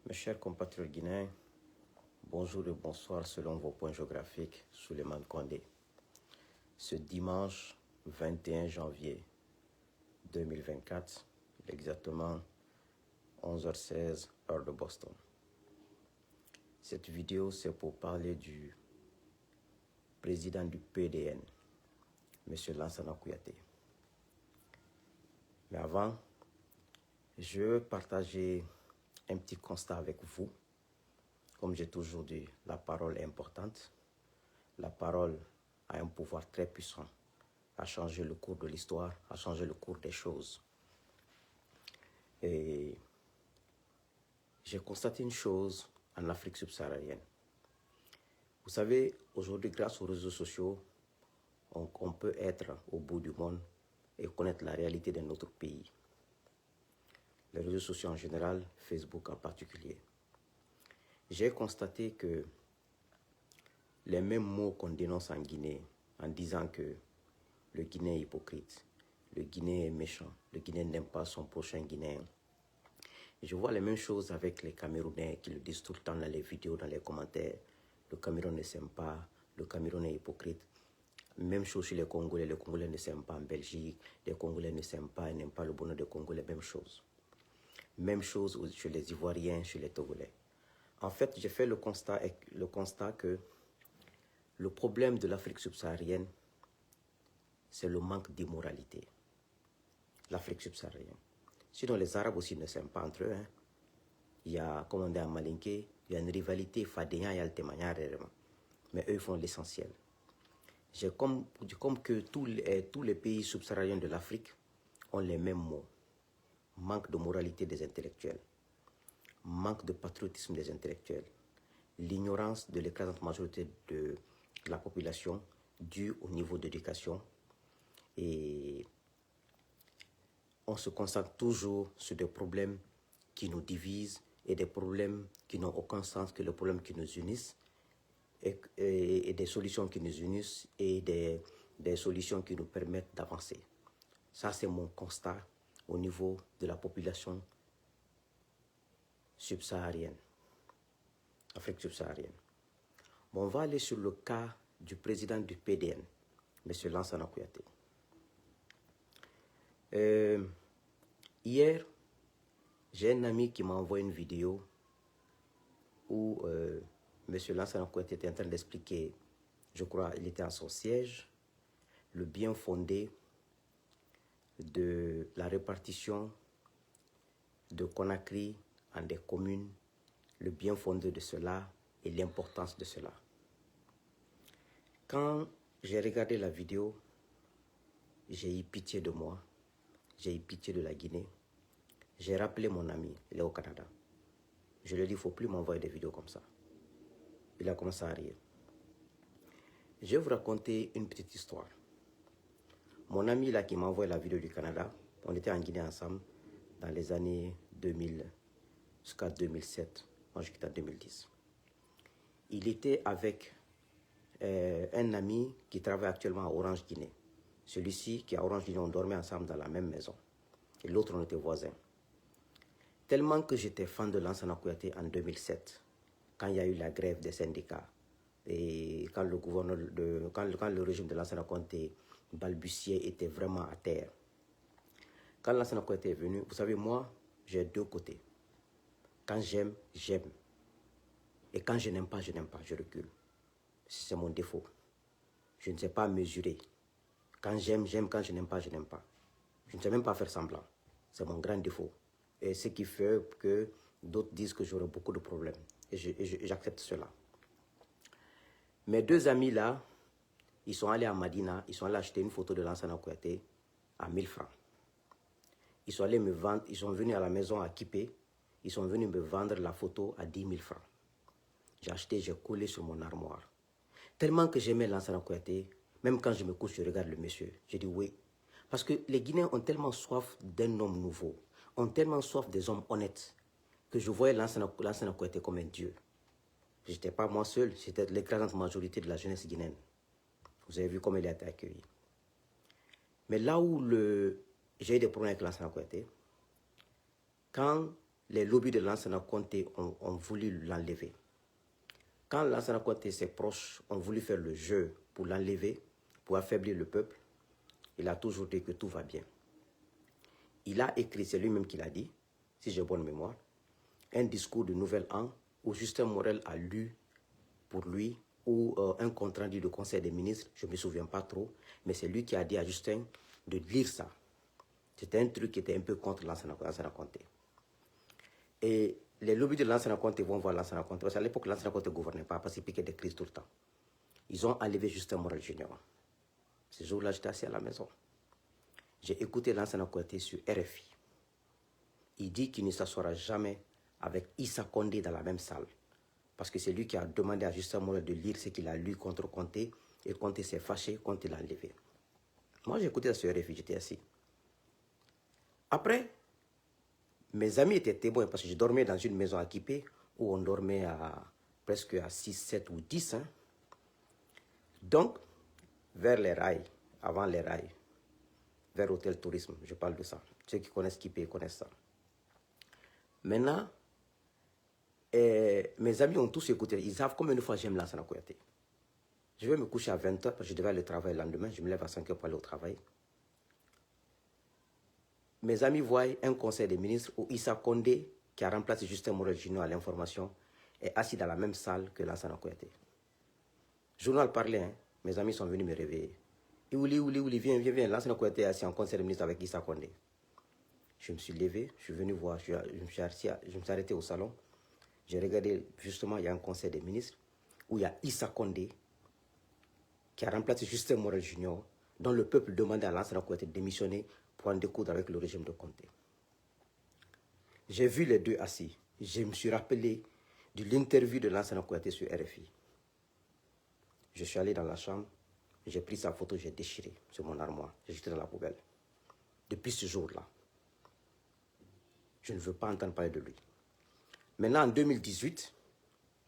Mes chers compatriotes guinéens, bonjour et bonsoir selon vos points géographiques, Souleymane Condé. Ce dimanche 21 janvier 2024, exactement 11h16, heure de Boston. Cette vidéo, c'est pour parler du président du PDN, M. Lansana Kouyaté. Mais avant, je veux partager un petit constat avec vous. Comme j'ai toujours dit, la parole est importante. La parole a un pouvoir très puissant à changer le cours de l'histoire, à changer le cours des choses. Et j'ai constaté une chose en Afrique subsaharienne. Vous savez, aujourd'hui, grâce aux réseaux sociaux, on peut être au bout du monde et connaître la réalité de notre pays. Les réseaux sociaux en général, Facebook en particulier. J'ai constaté que les mêmes mots qu'on dénonce en Guinée en disant que le Guinéen est hypocrite, le Guinéen est méchant, le Guinéen n'aime pas son prochain Guinéen. Je vois les mêmes choses avec les Camerounais qui le disent tout le temps dans les vidéos, dans les commentaires. Le Cameroun ne s'aime pas, le Cameroun est hypocrite. Même chose chez les Congolais ne s'aiment pas en Belgique, les Congolais ne s'aiment pas, ils n'aiment pas le bonheur des Congolais, même chose. Même chose chez les Ivoiriens, chez les Togolais. En fait, j'ai fait le constat que le problème de l'Afrique subsaharienne, c'est le manque d'immoralité. L'Afrique subsaharienne. Sinon, les Arabes aussi ne s'aiment pas entre eux. Hein. Il y a, comme on dit à Malinké, il y a une rivalité, mais eux font l'essentiel. J'ai comme que tous les pays subsahariens de l'Afrique ont les mêmes mots. Manque de moralité des intellectuels, manque de patriotisme des intellectuels, l'ignorance de l'écrasante majorité de la population due au niveau d'éducation, et on se concentre toujours sur des problèmes qui nous divisent et des problèmes qui n'ont aucun sens que les problèmes qui nous unissent et des solutions qui nous unissent et des solutions qui nous permettent d'avancer. Ça, c'est mon constat au niveau de la population subsaharienne, Afrique subsaharienne. Bon, on va aller sur le cas du président du PDN, M. Lansana Kouyaté. Hier, j'ai un ami qui m'a envoyé une vidéo où M. Lansana Kouyaté était en train d'expliquer, je crois, il était à son siège, le bien fondé de la répartition de Conakry en des communes, le bien fondé de cela et l'importance de cela. Quand j'ai regardé la vidéo, j'ai eu pitié de moi, j'ai eu pitié de la Guinée. J'ai rappelé mon ami, il est au Canada. Je lui ai dit, il ne faut plus m'envoyer des vidéos comme ça. Il a commencé à rire. Je vais vous raconter une petite histoire. Mon ami là qui m'a envoyé la vidéo du Canada, on était en Guinée ensemble dans les années 2000 jusqu'à 2007. Moi, je quitte en 2010. Il était avec un ami qui travaille actuellement à Orange Guinée. Celui-ci qui est à Orange Guinée, on dormait ensemble dans la même maison. Et l'autre, on était voisins. Tellement que j'étais fan de Lansana Kouyaté en 2007, quand il y a eu la grève des syndicats, et quand le régime de Lansana Kouyaté balbutiait, était vraiment à terre. Quand Lansana Kouyaté est venu, vous savez, moi, j'ai deux côtés. Quand j'aime, j'aime. Et quand je n'aime pas, je n'aime pas, je recule. C'est mon défaut. Je ne sais pas mesurer. Quand j'aime, j'aime. Quand je n'aime pas, je n'aime pas. Je ne sais même pas faire semblant. C'est mon grand défaut. Et ce qui fait que d'autres disent que j'aurai beaucoup de problèmes. Et j'accepte cela. Mes deux amis là, ils sont allés à Madina, ils sont allés acheter une photo de Lansana Kouyaté à 1000 francs. Ils sont allés me vendre, ils sont venus à la maison à Kipé, ils sont venus me vendre la photo à 10 000 francs. J'ai acheté, j'ai collé sur mon armoire. Tellement que j'aimais Lansana Kouyaté, même quand je me couche, je regarde le monsieur. Je dis oui. Parce que les Guinéens ont tellement soif d'un homme nouveau, ont tellement soif des hommes honnêtes, que je voyais Lansana Kouyaté comme un dieu. Je n'étais pas moi seul, c'était l'écrasante majorité de la jeunesse guinéenne. Vous avez vu comment il a été accueilli. Mais là où j'ai eu des problèmes avec Lansana Kouyaté, quand les lobbies de Lansana Conté ont voulu l'enlever. Quand Lansana Conté et ses proches ont voulu faire le jeu pour l'enlever, pour affaiblir le peuple, il a toujours dit que tout va bien. Il a écrit, c'est lui-même qui l'a dit, si j'ai bonne mémoire, un discours de Nouvel An où Justin Morel a lu pour lui, ou un compte rendu du Conseil des ministres, je ne me souviens pas trop, mais c'est lui qui a dit à Justin de lire ça. C'était un truc qui était un peu contre Lansana Conté. Et les lobbies de Lansana Conté vont voir Lansana Conté, parce qu'à l'époque, Lansana Conté ne gouvernait pas, parce qu'il piquait des crises tout le temps. Ils ont enlevé Justin Morel Junior. Ce jour-là, j'étais assis à la maison. J'ai écouté Lansana Conté sur RFI. Il dit qu'il ne s'assoira jamais avec Issa Condé dans la même salle. Parce que c'est lui qui a demandé à Justin Morel de lire ce qu'il a lu contre Conté. Et Conté s'est fâché, Conté l'a enlevé. Moi, j'ai écouté ça sur RFI, j'étais assis. Après, mes amis étaient témoins parce que je dormais dans une maison équipée où on dormait presque à 6, 7 ou 10. Hein. Donc, vers les rails, avant les rails, vers Hôtel Tourisme, je parle de ça. Ceux qui connaissent Kipé connaissent ça. Maintenant, mes amis ont tous écouté. Ils savent combien de fois j'aime Lansana Kouyaté. Je vais me coucher à 20h parce que je devais aller au travail le lendemain. Je me lève à 5h pour aller au travail. Mes amis voient un conseil des ministres où Issa Condé, qui a remplacé Justin Morel Junior à l'information, est assis dans la même salle que Lansana Kouyaté. Journal parlait, hein. Mes amis sont venus me réveiller. Ouli, viens. Lansana Kouyaté est assis en conseil des ministres avec Issa Condé. Je me suis levé, je suis venu voir, je me suis arrêté au salon. J'ai regardé, justement, il y a un conseil des ministres où il y a Issa Condé qui a remplacé Justin Morel Junior, dont le peuple demandait à Lansana Kouyaté de démissionner pour en découdre avec le régime de Conté. J'ai vu les deux assis. Je me suis rappelé de l'interview de Lansana Kouyaté sur RFI. Je suis allé dans la chambre, j'ai pris sa photo, j'ai déchiré sur mon armoire, j'ai jeté dans la poubelle. Depuis ce jour-là, je ne veux pas entendre parler de lui. Maintenant, en 2018,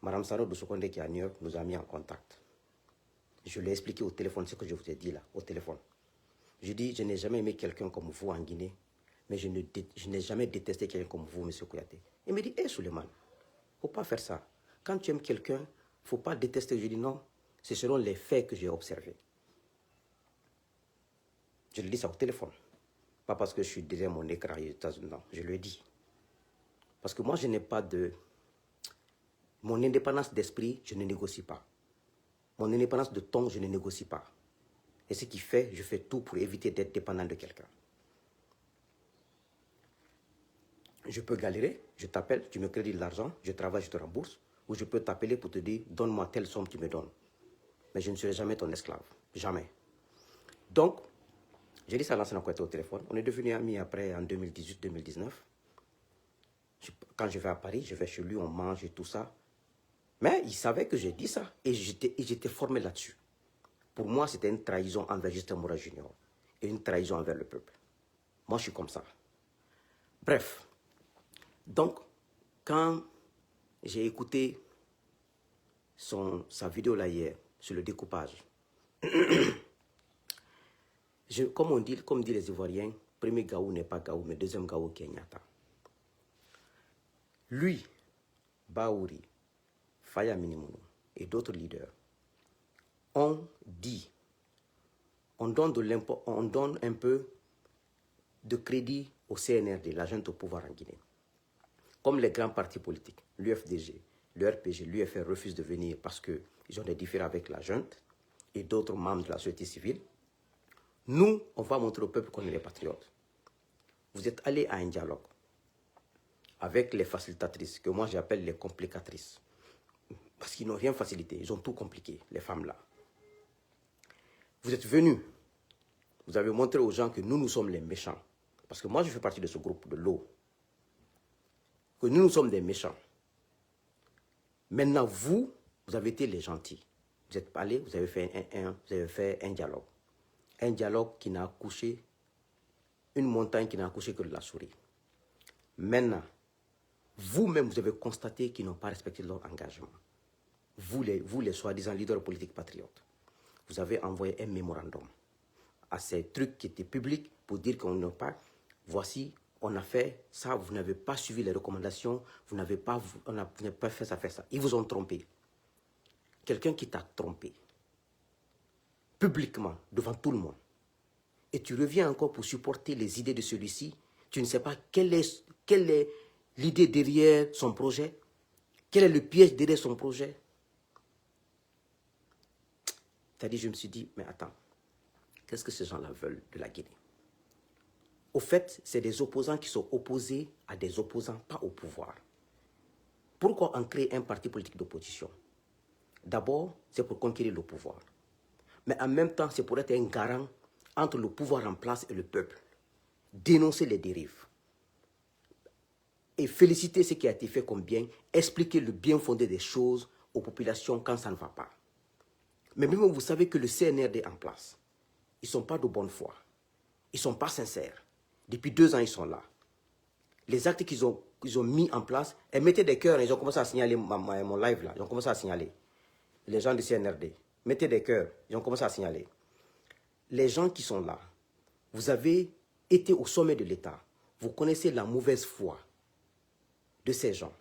Mme Saro de Sokonde qui est à New York nous a mis en contact. Je lui ai expliqué au téléphone ce que je vous ai dit là, au téléphone. Je dis, je n'ai jamais aimé quelqu'un comme vous en Guinée, mais je n'ai jamais détesté quelqu'un comme vous, M. Kouyaté. Il me dit, hé Suleiman, il ne faut pas faire ça. Quand tu aimes quelqu'un, il ne faut pas détester. Je dis non, c'est selon les faits que j'ai observés. Je lui dis ça au téléphone. Pas parce que je suis derrière mon écran aux États-Unis, non, je lui ai dit. Parce que moi, je n'ai pas de... Mon indépendance d'esprit, je ne négocie pas. Mon indépendance de ton, je ne négocie pas. Et ce qui fait, je fais tout pour éviter d'être dépendant de quelqu'un. Je peux galérer, je t'appelle, tu me crédites de l'argent, je travaille, je te rembourse. Ou je peux t'appeler pour te dire, donne-moi telle somme, tu me donnes. Mais je ne serai jamais ton esclave. Jamais. Donc, j'ai dit ça à Lansana Kouyaté au téléphone. On est devenus amis après, en 2018-2019. Quand je vais à Paris, je vais chez lui, on mange et tout ça. Mais il savait que j'ai dit ça. Et j'étais formé là-dessus. Pour moi, c'était une trahison envers Justin Morel Junior. Et une trahison envers le peuple. Moi, je suis comme ça. Bref. Donc, quand j'ai écouté sa vidéo là hier, sur le découpage, comme dit les Ivoiriens, premier Gaou n'est pas Gaou, mais deuxième Gaou qui est Nyata. Lui, Baouri, Faya Minimono et d'autres leaders ont dit, on donne un peu de crédit au CNRD, la junte au pouvoir en Guinée. Comme les grands partis politiques, l'UFDG, le RPG, l'UFR refusent de venir parce qu'ils ont des différends avec la junte et d'autres membres de la société civile, nous, on va montrer au peuple qu'on est les patriotes. Vous êtes allés à un dialogue avec les facilitatrices, que moi j'appelle les complicatrices. Parce qu'ils n'ont rien facilité, ils ont tout compliqué, les femmes là. Vous êtes venus, vous avez montré aux gens que nous sommes les méchants. Parce que moi je fais partie de ce groupe de l'eau. Que nous sommes des méchants. Maintenant vous avez été les gentils. Vous êtes allés, vous avez fait un dialogue. Un dialogue qui n'a accouché, une montagne qui n'a accouché que de la souris. Maintenant, vous-même, vous avez constaté qu'ils n'ont pas respecté leur engagement. Vous les soi-disant leaders politiques patriotes. Vous avez envoyé un mémorandum à ces trucs qui étaient publics pour dire qu'on n'a pas, voici, on a fait ça, vous n'avez pas suivi les recommandations, on n'a pas fait ça, fait ça. Ils vous ont trompé. Quelqu'un qui t'a trompé, publiquement, devant tout le monde, et tu reviens encore pour supporter les idées de celui-ci, tu ne sais pas quelle est l'idée derrière son projet, quel est le piège derrière son projet. C'est-à-dire, je me suis dit, mais attends, qu'est-ce que ces gens-là veulent de la Guinée? Au fait, c'est des opposants qui sont opposés à des opposants, pas au pouvoir. Pourquoi on crée un parti politique d'opposition? D'abord, c'est pour conquérir le pouvoir. Mais en même temps, c'est pour être un garant entre le pouvoir en place et le peuple. Dénoncer les dérives. Et féliciter ce qui a été fait comme bien, expliquer le bien fondé des choses aux populations quand ça ne va pas. Mais même vous savez que le CNRD en place, ils ne sont pas de bonne foi. Ils ne sont pas sincères. Depuis 2 ans, ils sont là. Les actes qu'ils ont mis en place, ils mettaient des cœurs, ils ont commencé à signaler mon live là, ils ont commencé à signaler. Les gens du CNRD, mettez des cœurs, ils ont commencé à signaler. Les gens qui sont là, vous avez été au sommet de l'État, vous connaissez la mauvaise foi de ces gens.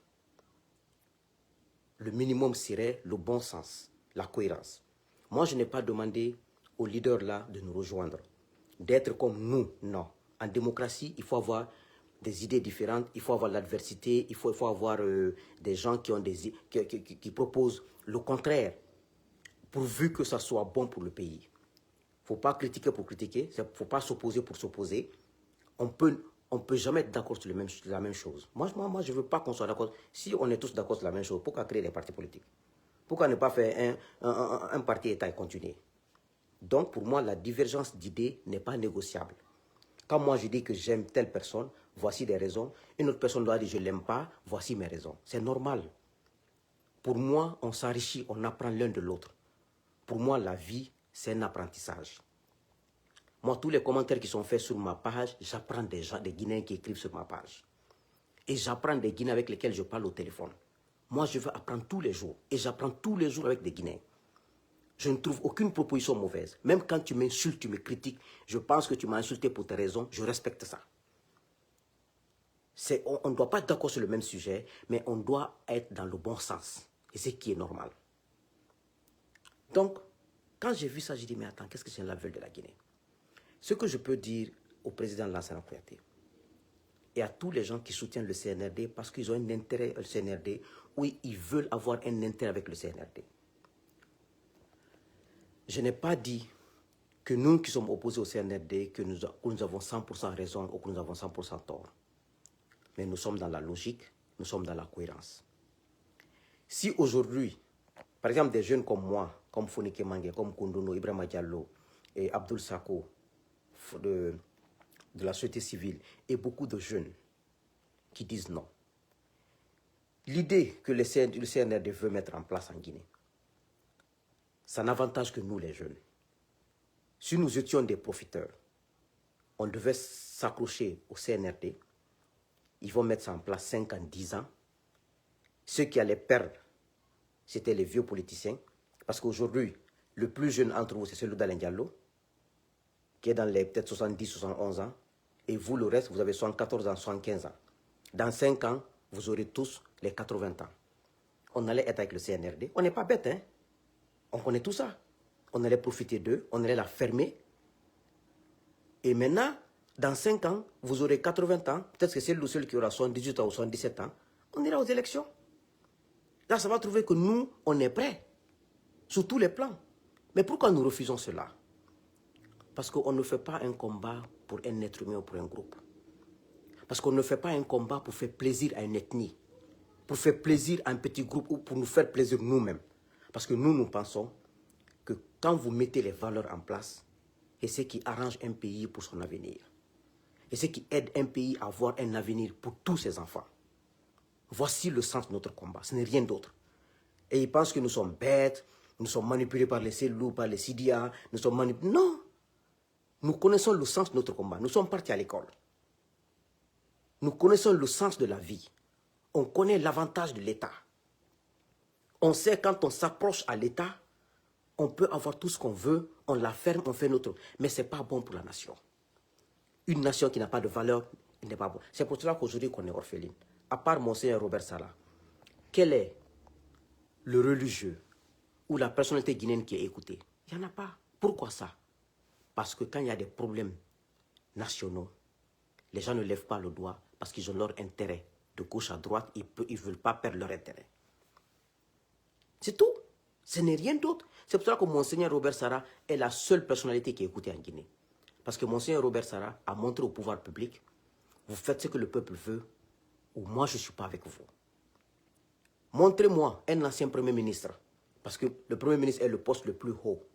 Le minimum serait le bon sens, la cohérence. Moi, je n'ai pas demandé aux leaders là de nous rejoindre, d'être comme nous, non. En démocratie, il faut avoir des idées différentes, il faut avoir l'adversité, il faut avoir des gens qui proposent le contraire, pourvu que ça soit bon pour le pays. Il ne faut pas critiquer pour critiquer, il ne faut pas s'opposer pour s'opposer. On peut jamais être d'accord sur la même chose. Moi, je ne veux pas qu'on soit d'accord. Si on est tous d'accord sur la même chose, pourquoi créer des partis politiques? Pourquoi ne pas faire un parti État et continuer? Donc, pour moi, la divergence d'idées n'est pas négociable. Quand moi, je dis que j'aime telle personne, voici des raisons. Une autre personne doit dire je ne l'aime pas, voici mes raisons. C'est normal. Pour moi, on s'enrichit, on apprend l'un de l'autre. Pour moi, la vie, c'est un apprentissage. Moi, tous les commentaires qui sont faits sur ma page, j'apprends des gens, des Guinéens qui écrivent sur ma page. Et j'apprends des Guinéens avec lesquels je parle au téléphone. Moi, je veux apprendre tous les jours. Et j'apprends tous les jours avec des Guinéens. Je ne trouve aucune proposition mauvaise. Même quand tu m'insultes, tu me critiques, je pense que tu m'as insulté pour tes raisons, je respecte ça. On ne doit pas être d'accord sur le même sujet, mais on doit être dans le bon sens. Et c'est ce qui est normal. Donc, quand j'ai vu ça, j'ai dit, mais attends, qu'est-ce que c'est la veille de la Guinée? Ce que je peux dire au président Lansana Kouyaté et à tous les gens qui soutiennent le CNRD parce qu'ils ont un intérêt au CNRD ou ils veulent avoir un intérêt avec le CNRD. Je n'ai pas dit que nous qui sommes opposés au CNRD, que nous avons 100% raison ou que nous avons 100% tort. Mais nous sommes dans la logique, nous sommes dans la cohérence. Si aujourd'hui, par exemple des jeunes comme moi, comme Fonike Mange, comme Koundono, Ibrahima Diallo et Abdoul Sako de la société civile et beaucoup de jeunes qui disent non. L'idée que le CNRD veut mettre en place en Guinée, ça n'avantage que nous les jeunes. Si nous étions des profiteurs, on devait s'accrocher au CNRD. Ils vont mettre ça en place 5 ans, 10 ans. Ceux qui allaient perdre, c'était les vieux politiciens. Parce qu'aujourd'hui, le plus jeune entre vous, c'est celui d'Alain Diallo, qui est dans les peut-être 70, 71 ans. Et vous, le reste, vous avez 74 ans, 75 ans. Dans 5 ans, vous aurez tous les 80 ans. On allait être avec le CNRD. On n'est pas bête, hein? On connaît tout ça. On allait profiter d'eux, on allait la fermer. Et maintenant, dans 5 ans, vous aurez 80 ans. Peut-être que c'est le seul qui aura 78 ans ou 77 ans. On ira aux élections. Là, ça va trouver que nous, on est prêts. Sur tous les plans. Mais pourquoi nous refusons cela? Parce qu'on ne fait pas un combat pour un être humain ou pour un groupe. Parce qu'on ne fait pas un combat pour faire plaisir à une ethnie. Pour faire plaisir à un petit groupe ou pour nous faire plaisir nous-mêmes. Parce que nous pensons que quand vous mettez les valeurs en place, c'est ce qui arrange un pays pour son avenir. Et ce qui aide un pays à avoir un avenir pour tous ses enfants. Voici le sens de notre combat. Ce n'est rien d'autre. Et ils pensent que nous sommes bêtes, nous sommes manipulés par les Cellou, par les Sidia, nous sommes manipulés. Non! Nous connaissons le sens de notre combat. Nous sommes partis à l'école. Nous connaissons le sens de la vie. On connaît l'avantage de l'État. On sait quand on s'approche à l'État, on peut avoir tout ce qu'on veut, on la ferme, on fait notre... Mais ce n'est pas bon pour la nation. Une nation qui n'a pas de valeur Il n'est pas bon. C'est pour cela qu'aujourd'hui qu'on est orpheline. À part Monseigneur Robert Sarah, quel est le religieux ou la personnalité guinéenne qui est écoutée? Il n'y en a pas. Pourquoi ça? Parce que quand il y a des problèmes nationaux, les gens ne lèvent pas le doigt parce qu'ils ont leur intérêt. De gauche à droite, ils ne veulent pas perdre leur intérêt. C'est tout. Ce n'est rien d'autre. C'est pour ça que Monseigneur Robert Sarah est la seule personnalité qui est écoutée en Guinée. Parce que Monseigneur Robert Sarah a montré au pouvoir public, vous faites ce que le peuple veut, ou moi je ne suis pas avec vous. Montrez-moi un ancien Premier ministre, parce que le Premier ministre est le poste le plus haut,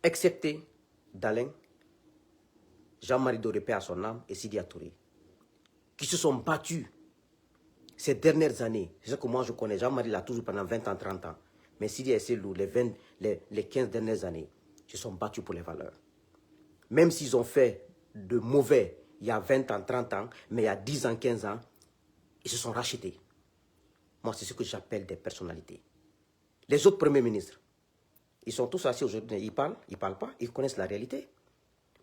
excepté Dalin, Jean-Marie Doré à son âme et Sidi Touré, qui se sont battus ces dernières années. C'est ce que moi je connais. Jean-Marie l'a toujours pendant 20 ans, 30 ans. Mais Sidi et Selou, les 15 dernières années, se sont battus pour les valeurs. Même s'ils ont fait de mauvais il y a 20 ans, 30 ans, mais il y a 10 ans, 15 ans, ils se sont rachetés. Moi, c'est ce que j'appelle des personnalités. Les autres premiers ministres, ils sont tous assis aujourd'hui, ils parlent pas, ils connaissent la réalité.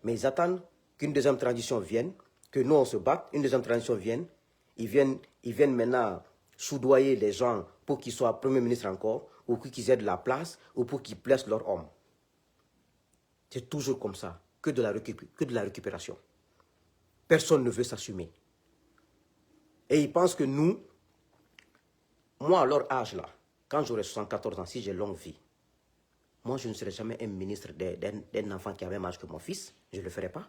Mais ils attendent qu'une deuxième transition vienne, que nous on se batte, une deuxième transition vienne, ils viennent maintenant soudoyer les gens pour qu'ils soient premiers ministres encore, ou pour qu'ils aient de la place, ou pour qu'ils placent leurs hommes. C'est toujours comme ça, que de la récupération. Personne ne veut s'assumer. Et ils pensent que nous, moi à leur âge là, quand j'aurai 74 ans, si j'ai longue vie, moi je ne serai jamais un ministre d'un enfant qui a le même âge que mon fils, je ne le ferai pas.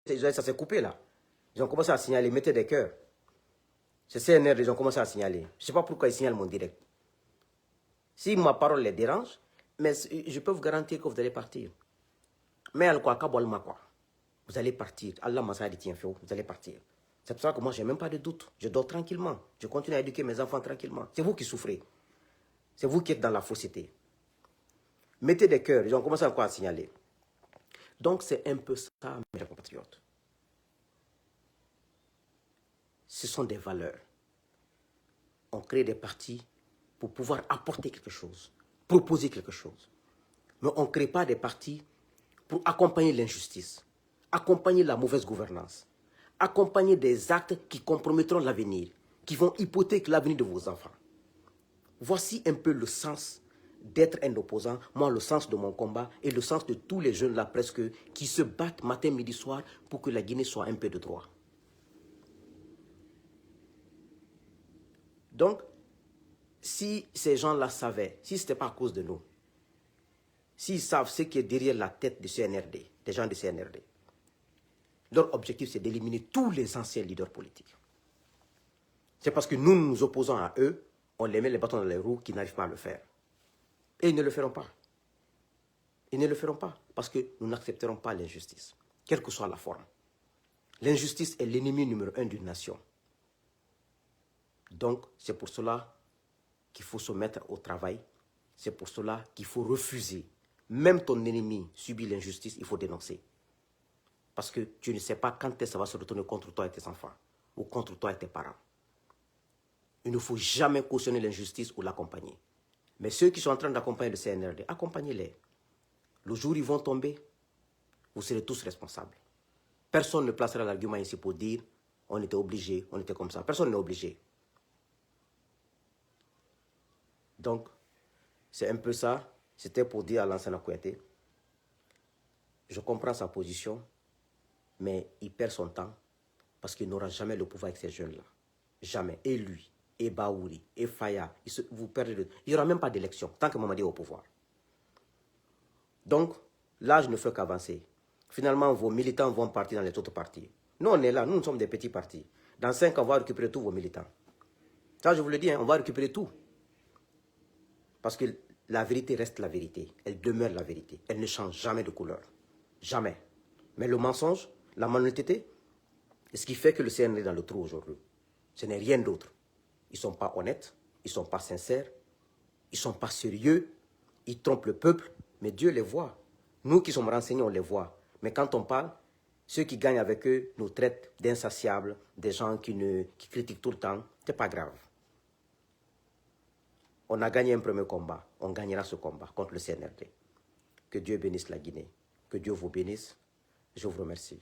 Ça s'est coupé là. Ils ont commencé à signaler, mettez des cœurs. C'est CNR, ils ont commencé à signaler. Je ne sais pas pourquoi ils signalent mon direct. Si ma parole les dérange, mais je peux vous garantir que vous allez partir. Mais vous allez partir. Allah m'a dit, vous allez partir. C'est pour ça que moi, je n'ai même pas de doute. Je dors tranquillement. Je continue à éduquer mes enfants tranquillement. C'est vous qui souffrez. C'est vous qui êtes dans la fausseté. Mettez des cœurs. Ils ont commencé encore à signaler. Donc, c'est un peu ça, mes compatriotes. Ce sont des valeurs. On crée des partis pour pouvoir apporter quelque chose, proposer quelque chose. Mais on ne crée pas des partis pour accompagner l'injustice, accompagner la mauvaise gouvernance, accompagner des actes qui compromettront l'avenir, qui vont hypothéquer l'avenir de vos enfants. Voici un peu le sens d'être un opposant, moi le sens de mon combat et le sens de tous les jeunes là presque qui se battent matin, midi, soir pour que la Guinée soit un peu de droit. Donc, si ces gens-là savaient, si ce n'était pas à cause de nous, s'ils savent ce qui est derrière la tête du CNRD, des gens du CNRD, leur objectif c'est d'éliminer tous les anciens leaders politiques. C'est parce que nous nous opposons à eux, on les met les bâtons dans les roues qui n'arrivent pas à le faire. Et ils ne le feront pas. Ils ne le feront pas parce que nous n'accepterons pas l'injustice, quelle que soit la forme. L'injustice est l'ennemi numéro 1 d'une nation. Donc, c'est pour cela qu'il faut se mettre au travail. C'est pour cela qu'il faut refuser. Même ton ennemi subit l'injustice, il faut dénoncer. Parce que tu ne sais pas quand ça va se retourner contre toi et tes enfants, ou contre toi et tes parents. Il ne faut jamais cautionner l'injustice ou l'accompagner. Mais ceux qui sont en train d'accompagner le CNRD, accompagnez-les. Le jour où ils vont tomber, vous serez tous responsables. Personne ne placera l'argument ici pour dire on était obligé, on était comme ça. Personne n'est obligé. Donc, c'est un peu ça. C'était pour dire à Lansana Kouyaté, je comprends sa position, mais il perd son temps parce qu'il n'aura jamais le pouvoir avec ces jeunes-là. Jamais. Et lui, et Baouri, et Faya, vous perdez le... Il n'y aura même pas d'élection tant que Mamadi est au pouvoir. Donc, l'âge ne fait qu'avancer. Finalement, vos militants vont partir dans les autres partis. Nous, on est là, nous sommes des petits partis. Dans 5 ans, on va récupérer tous vos militants. Ça, je vous le dis, hein, on va récupérer tout. Parce que la vérité reste la vérité. Elle demeure la vérité. Elle ne change jamais de couleur. Jamais. Mais le mensonge, la malhonnêteté, c'est ce qui fait que le CNR est dans le trou aujourd'hui. Ce n'est rien d'autre. Ils ne sont pas honnêtes, ils ne sont pas sincères, ils ne sont pas sérieux, ils trompent le peuple, mais Dieu les voit. Nous qui sommes renseignés, on les voit. Mais quand on parle, ceux qui gagnent avec eux nous traitent d'insatiables, des gens qui critiquent tout le temps. Ce n'est pas grave. On a gagné un premier combat, on gagnera ce combat contre le CNRD. Que Dieu bénisse la Guinée, que Dieu vous bénisse. Je vous remercie.